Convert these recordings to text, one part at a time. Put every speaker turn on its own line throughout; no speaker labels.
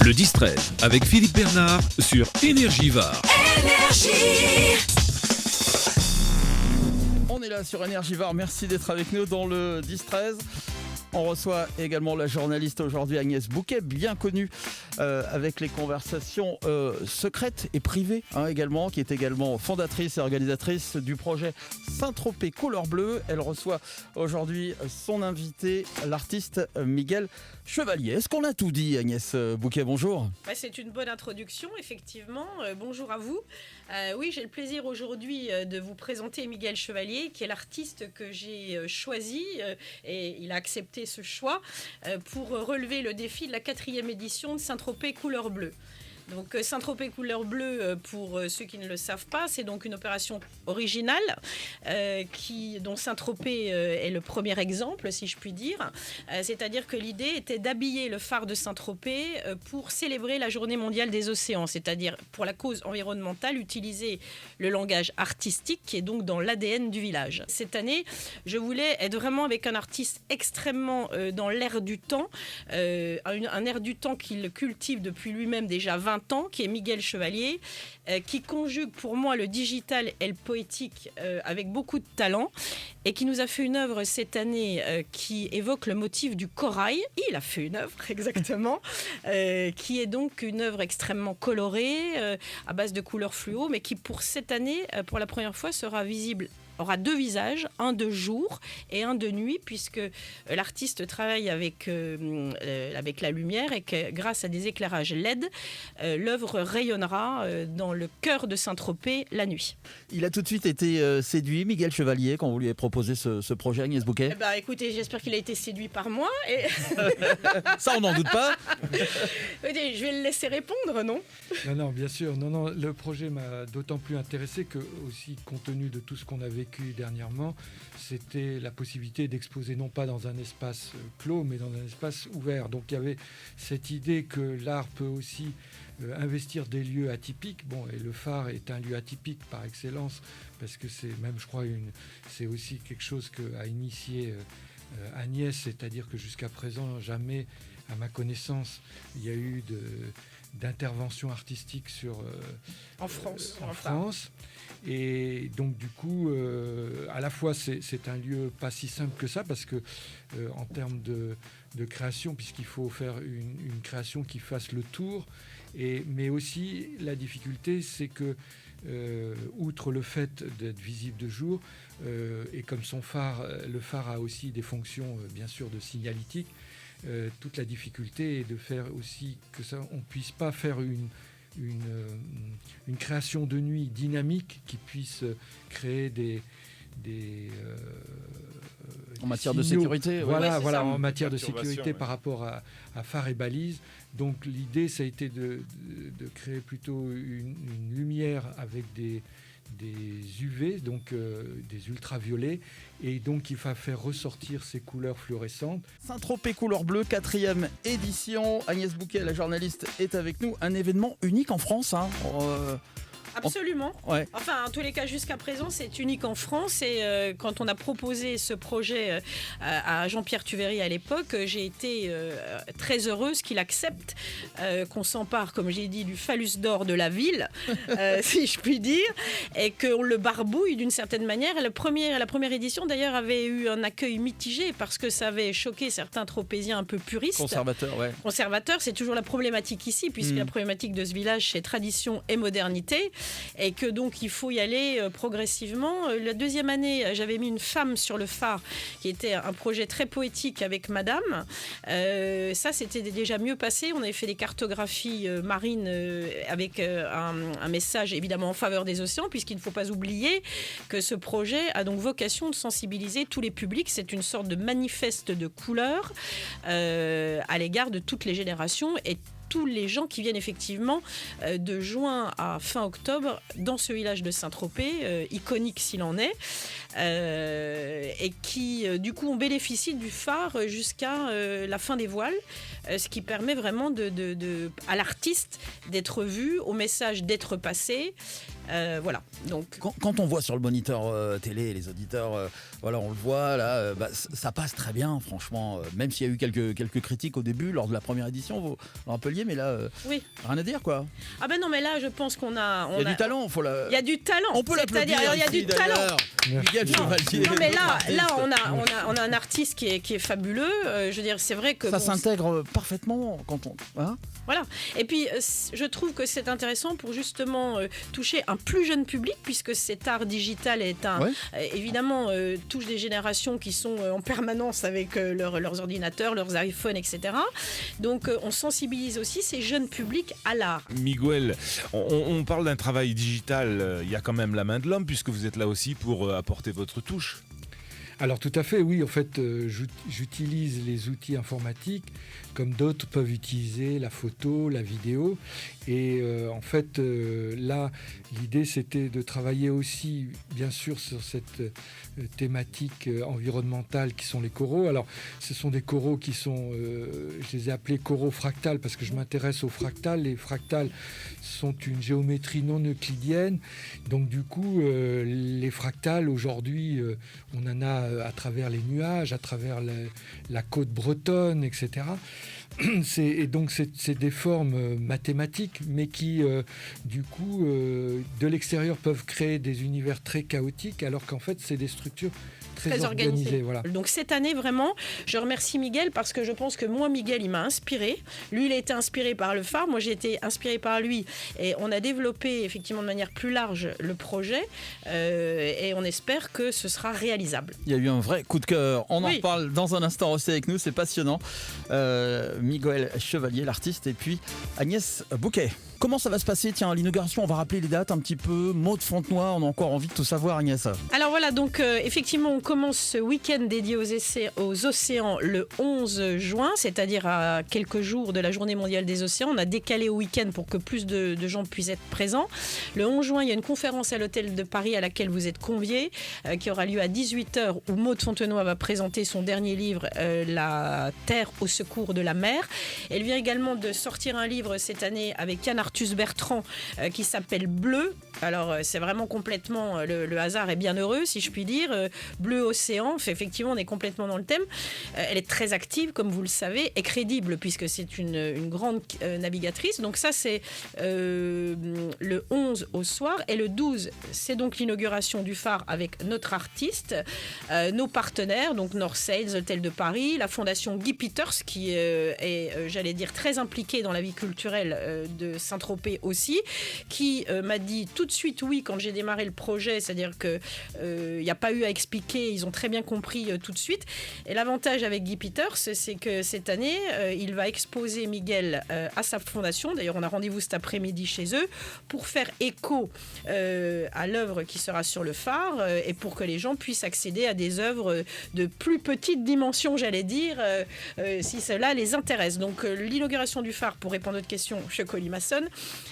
Le 10-13 avec Philippe Bernard sur Énergie Var.
On est là sur Énergie Var, merci d'être avec nous dans le 10-13. On reçoit également la journaliste aujourd'hui Agnès Bouquet, bien connue avec les conversations secrètes et privées également, qui est également fondatrice et organisatrice du projet Saint-Tropez Couleur Bleue. Elle reçoit aujourd'hui son invité, l'artiste Miguel Chevalier. Est-ce qu'on a tout dit, Agnès Bouquet? Bonjour.
C'est une bonne introduction, effectivement. Bonjour à vous. Oui, j'ai le plaisir aujourd'hui de vous présenter Miguel Chevalier, qui est l'artiste que j'ai choisi et il a accepté ce choix pour relever le défi de la 4e édition de Saint-Tropez Couleur Bleue. Donc Saint-Tropez Couleur Bleue, pour ceux qui ne le savent pas, c'est donc une opération originale dont Saint-Tropez est le premier exemple, si je puis dire. C'est-à-dire que l'idée était d'habiller le phare de Saint-Tropez pour célébrer la Journée mondiale des océans, c'est-à-dire pour la cause environnementale, utiliser le langage artistique qui est donc dans l'ADN du village. Cette année, je voulais être vraiment avec un artiste extrêmement dans l'air du temps, un air du temps qu'il cultive depuis lui-même déjà 20 ans, qui est Miguel Chevalier, qui conjugue pour moi le digital et le poétique avec beaucoup de talent et qui nous a fait une œuvre cette année qui évoque le motif du corail. Il a fait une œuvre, exactement, qui est donc une œuvre extrêmement colorée, à base de couleurs fluo, mais qui pour cette année, pour la première fois, sera visible. Aura 2 visages, un de jour et un de nuit, puisque l'artiste travaille avec la lumière et que grâce à des éclairages LED, l'œuvre rayonnera dans le cœur de Saint-Tropez la nuit.
Il a tout de suite été séduit, Miguel Chevalier, quand vous lui avez proposé ce projet, Agnès Bouquet?
Écoutez, j'espère qu'il a été séduit par moi. Et...
Ça, on n'en doute pas.
Écoutez, je vais le laisser répondre, non?
Non, bien sûr. Non, le projet m'a d'autant plus intéressé que, aussi, compte tenu de tout ce qu'on a vécu dernièrement, c'était la possibilité d'exposer non pas dans un espace clos, mais dans un espace ouvert. Donc il y avait cette idée que l'art peut aussi investir des lieux atypiques. Et le phare est un lieu atypique par excellence, parce que c'est même, je crois, c'est aussi quelque chose qu'a initié Agnès, c'est-à-dire que jusqu'à présent, jamais, à ma connaissance, il y a eu d'intervention artistique en France. Et donc du coup, à la fois c'est un lieu pas si simple que ça, parce que en termes de création, puisqu'il faut faire une création qui fasse le tour, mais aussi la difficulté, c'est que outre le fait d'être visible de jour, et comme le phare a aussi des fonctions bien sûr de signalétique, toute la difficulté est de faire aussi que ça, on puisse pas faire une création de nuit dynamique qui puisse créer
en matière de sécurité.
Voilà, en matière de sécurité par rapport à phare et balises. Donc l'idée, ça a été de créer plutôt une lumière avec des UV, donc des ultraviolets, et donc il va faire ressortir ces couleurs fluorescentes.
Saint-Tropez Couleur Bleue, 4e édition. Agnès Bouquet, la journaliste, est avec nous. Un événement unique en France.
Absolument.
Ouais.
Enfin, en tous les cas, jusqu'à présent, c'est unique en France. Et quand on a proposé ce projet à Jean-Pierre Tuvéry à l'époque, j'ai été très heureuse qu'il accepte qu'on s'empare, comme j'ai dit, du phallus d'or de la ville, si je puis dire, et qu'on le barbouille d'une certaine manière. La première édition, d'ailleurs, avait eu un accueil mitigé parce que ça avait choqué certains tropéziens un peu puristes. Conservateurs, c'est toujours la problématique ici, puisque la problématique de ce village, c'est tradition et modernité. Et que donc il faut y aller progressivement. La 2e année, j'avais mis une femme sur le phare, qui était un projet très poétique avec Madame. Ça, c'était déjà mieux passé. On avait fait des cartographies marines avec un message évidemment en faveur des océans, puisqu'il ne faut pas oublier que ce projet a donc vocation de sensibiliser tous les publics. C'est une sorte de manifeste de couleurs à l'égard de toutes les générations et tous les gens qui viennent effectivement de juin à fin octobre dans ce village de Saint-Tropez, iconique s'il en est, et qui du coup on bénéficie du phare jusqu'à la fin des voiles, ce qui permet vraiment à l'artiste d'être vu, au message d'être passé. Voilà. Donc,
quand on voit sur le moniteur télé, les auditeurs, voilà, on le voit là, ça passe très bien, franchement. Même s'il y a eu quelques critiques au début, lors de la première édition, vous le rappeliez, mais là,
oui.
Rien à dire, quoi.
Ah ben non, mais là, je pense qu'on a...
Il y a du talent,
Il y a du talent.
On peut l'applaudir.
Il y a du talent.
Miguel Chevalier.
Non, mais là, on a un artiste qui est fabuleux. Je veux dire, c'est vrai que...
Ça s'intègre parfaitement quand on... Hein,
voilà. Et puis, je trouve que c'est intéressant pour justement toucher un plus jeune public, puisque cet art digital est évidemment touche des générations qui sont en permanence avec leurs ordinateurs, leurs iPhones, etc. Donc, on sensibilise aussi ces jeunes publics à l'art.
Miguel, on parle d'un travail digital, il y a quand même la main de l'homme, puisque vous êtes là aussi pour apporter votre touche.
Alors tout à fait, oui. En fait, j'utilise les outils informatiques comme d'autres peuvent utiliser la photo, la vidéo. Et en fait, là, l'idée, c'était de travailler aussi, bien sûr, sur cette thématique environnementale qui sont les coraux. Alors, ce sont des coraux qui sont, je les ai appelés coraux fractales parce que je m'intéresse aux fractales. Les fractales sont une géométrie non euclidienne. Donc, du coup, les fractales, aujourd'hui, on en a à travers les nuages, à travers la côte bretonne, etc. Et donc c'est des formes mathématiques, mais qui du coup de l'extérieur peuvent créer des univers très chaotiques, alors qu'en fait c'est des structures très organisées. Voilà.
Donc cette année vraiment, je remercie Miguel parce que je pense que moi Miguel il m'a inspiré. Lui il a été inspiré par le phare, moi j'ai été inspiré par lui et on a développé effectivement de manière plus large le projet et on espère que ce sera réalisable.
Il y a eu un vrai coup de cœur. On en reparle dans un instant aussi avec nous, c'est passionnant. Miguel Chevalier, l'artiste, et puis Agnès Bouquet. Comment ça va se passer? Tiens, l'inauguration, on va rappeler les dates un petit peu. Maud Fontenoy, on a encore envie de tout savoir, Agnès.
Alors voilà, donc effectivement, on commence ce week-end dédié aux océans le 11 juin, c'est-à-dire à quelques jours de la Journée mondiale des océans. On a décalé au week-end pour que plus de gens puissent être présents. Le 11 juin, il y a une conférence à l'Hôtel de Paris à laquelle vous êtes conviés, qui aura lieu à 18h, où Maud Fontenoy va présenter son dernier livre, La Terre au secours de la mer. Elle vient également de sortir un livre cette année avec Yann Arthus Bertrand qui s'appelle Bleu. Alors c'est vraiment complètement, le hasard est bien heureux si je puis dire. Bleu océan, effectivement on est complètement dans le thème. Elle est très active comme vous le savez et crédible puisque c'est une grande navigatrice. Donc ça c'est le 11 au soir et le 12 c'est donc l'inauguration du phare avec notre artiste, nos partenaires donc North Sails, Hôtel de Paris, la fondation Guy Peters qui est j'allais dire très impliquée dans la vie culturelle de Saint-Tropez aussi, qui m'a dit tout de suite oui quand j'ai démarré le projet, c'est-à-dire que il n'y a pas eu à expliquer, ils ont très bien compris tout de suite. Et l'avantage avec Guy Peters, c'est que cette année, il va exposer Miguel à sa fondation. D'ailleurs, on a rendez-vous cet après-midi chez eux pour faire écho à l'œuvre qui sera sur le phare et pour que les gens puissent accéder à des œuvres de plus petite dimension, j'allais dire, si cela les intéresse. Donc, l'inauguration du phare, pour répondre à votre question, chez Colimaçon,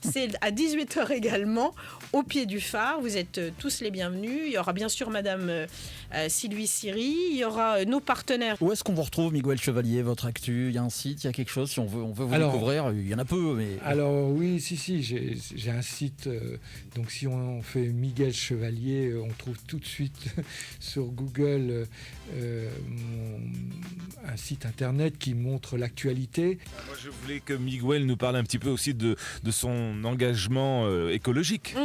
c'est à 18h également, au pied du phare. Vous êtes tous les bienvenus. Il y aura bien sûr Madame Sylvie Siri, il y aura nos partenaires.
Où est-ce qu'on vous retrouve, Miguel Chevalier, votre actu? Il y a un site, il y a quelque chose, si on veut vous découvrir, il y en a peu. Mais... Alors
oui, si, j'ai un site, donc si on fait Miguel Chevalier, on trouve tout de suite sur Google un site internet qui montre l'actualité.
Moi je voulais que Miguel nous parle un petit peu aussi de son engagement écologique.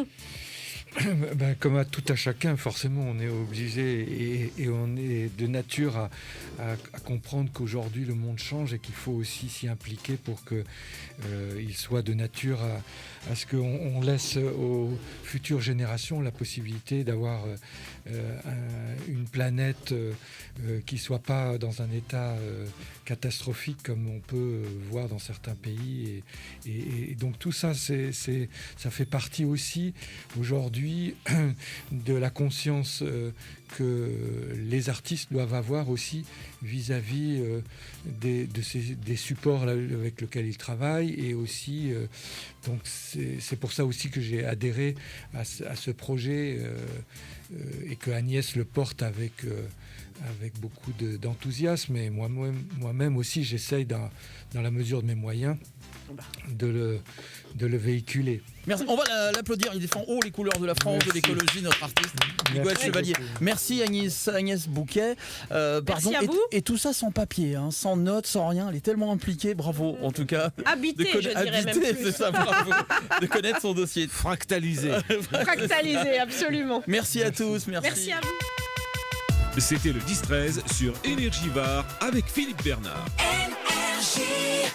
Comme à tout à chacun, forcément, on est obligé et on est de nature à comprendre qu'aujourd'hui le monde change et qu'il faut aussi s'y impliquer pour qu'il soit de nature à ce qu'on laisse aux futures générations la possibilité d'avoir une planète qui ne soit pas dans un état catastrophique comme on peut voir dans certains pays. Et donc tout ça, ça fait partie aussi aujourd'hui de la conscience que les artistes doivent avoir aussi vis-à-vis des supports avec lesquels ils travaillent et aussi donc c'est pour ça aussi que j'ai adhéré à ce projet et que Agnès le porte avec avec beaucoup d'enthousiasme, et moi-même aussi j'essaye dans la mesure de mes moyens de le véhiculer.
Merci. On va l'applaudir. Il défend haut les couleurs de la France, de l'écologie, notre artiste, Miguel Chevalier. Merci Agnès Bouquet.
Merci à vous.
Et tout ça sans papier, hein, sans notes, sans rien. Elle est tellement impliquée. Bravo, en tout cas.
Habité, je dirais même plus.
C'est ça, bravo. De connaître son dossier.
Fractalisé.
Fractalisé, absolument.
Merci à tous.
Merci à vous.
C'était le 10-13 sur Énergie VAR avec Philippe Bernard.
Énergie.